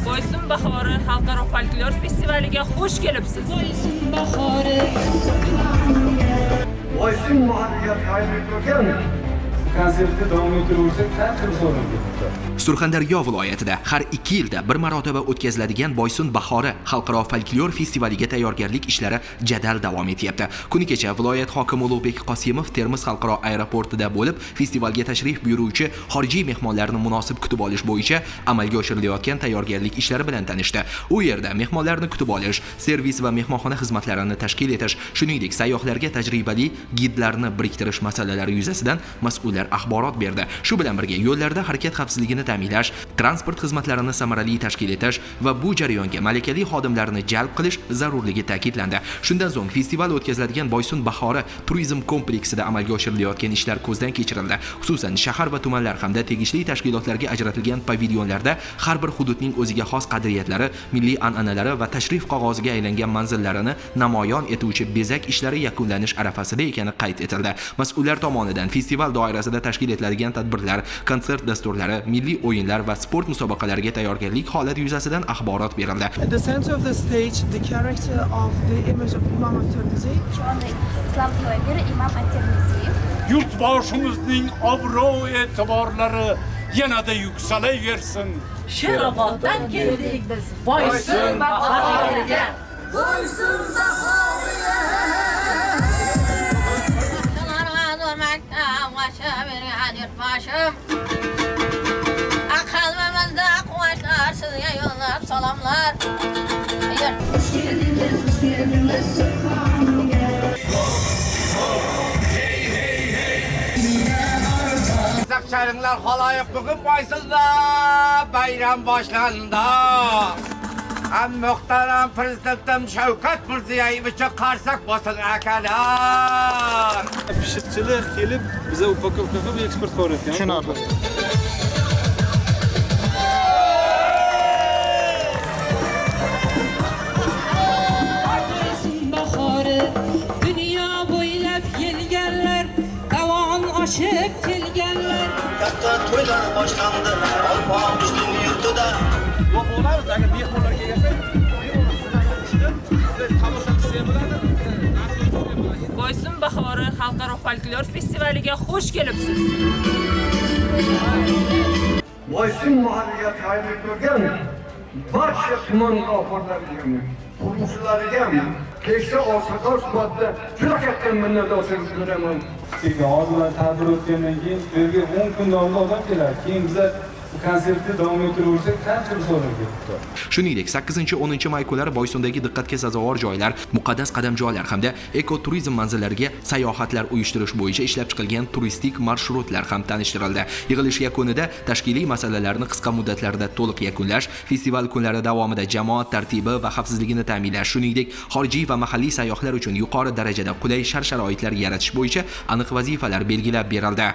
Boysun bahori xalqaro folklor festivaliga xush kelibsiz. Boysun mahalliga tayyor bo'lgan konsertni davom ettiruvchi qanday so'raydi? Surxondaryo viloyatida har 2 yilda bir marotaba o'tkaziladigan Boysun bahori xalqaro folklor festivaliga tayyorgarlik ishlari jadal davom etyapti. Kuni kecha viloyat hokimi Ulug'bek Qosimov Termiz xalqaro aeroportida bo'lib, festivalga tashrif buyuruvchi xorijiy mehmonlarni munosib kutib olish bo'yicha amalga oshirilayotgan tayyorgarlik ishlari bilan tanishdi. U yerda mehmonlarni kutib olish, servis va mehmonxona xizmatlarini tashkil etish, shuningdek sayyohlarga tajribali gidlarni biriktirish masalalari yuzasidan mas'ullar axborot berdi. Shu bilan birga yo'llarda harakat xavfsizligini ta'minlash, transport xizmatlarini samarali tashkil etish va bu jarayonga malakali xodimlarni jalb qilish zarurligi ta'kidlandi. Shundan so'ng festival o'tkaziladigan Boysun bahori turizm kompleksida amalga oshirilayotgan ishlar ko'zdan kechirildi. Xususan, shahar va tumanlar hamda tegishli tashkilotlarga ajratilgan pavilyonlarda har bir hududning o'ziga xos qadriyatlari, milliy an'analari va tashrif qog'oziga aylangan manzillarini namoyon etuvchi bezak ishlari yakunlanish arafasida ekani qayd etildi. Mas'ullar tomonidan festival doirasida tashkil etiladigan tadbirlar, konsert dasturlari, milliy o'yinlar va sport musobaqalariga tayyorgarlik holati yuzasidan axborot berildi. At the center of the stage, the character of the image of Imam At-Tirmizi. Şu anda İslam tevhidi İmam At-Tirmizi. Yurtboshimizning obro' e'tiborlari yanada yuksalaversin. Sheroboddan keldik biz. Boysun bahoriga. Boysun bahoriga. Kalbimizde kuvvetler size yollayıp salamlar. Hayır. Çayınlar halayıp bugün Boysun'da bayram başlandı. Hem muhterem Prezidentim Shavkat Mirziyoyevichga qarsak bo'lsin akalar. Pishiqchilar kelib, biza upakovka qilib eksport qilayotgan. Tushunarli. Dünya bo'ylab kelganlar, davon oshib kelganlar. Katta to'ylar boshlandi, Olmazorning yurtida. Yo'qolamiz, agar mehmonlar kelsa, tomosha qilsa bo'ladi. Boysun bahori xalqaro folklor festivaliga xush kelibsiz. Boysun mahalliga tayyor bo'lgan barcha tuman rahbarlariga, quruvchilariga keksa oqsoqol sifatida juda katta minnatdorchilik bildiraman. Hozir tadbir o'tgandan keyin bu yerga 10 kun davomida odam keladi. Keyin biz konsertni davom ettirsak qancha so'raydi. Shuningdek, 8-10 may kunlari Boysundagi diqqatga sazovor joylar, muqaddas qadamjolar hamda ekoturizm manzillariga sayohatlar uyushtirish bo'yicha ishlab chiqilgan turistik marshrutlar ham tanishtirildi. Yig'ilish yakunida tashkiliy masalalarni qisqa muddatlarda to'liq yakunlash, festival kunlari davomida jamoat tartibi va xavfsizligini ta'minlash, shuningdek, xorijiy va mahalliy sayyohlar uchun yuqori darajada qulay shart-sharoitlar yaratish bo'yicha aniq vazifalar belgilab berildi.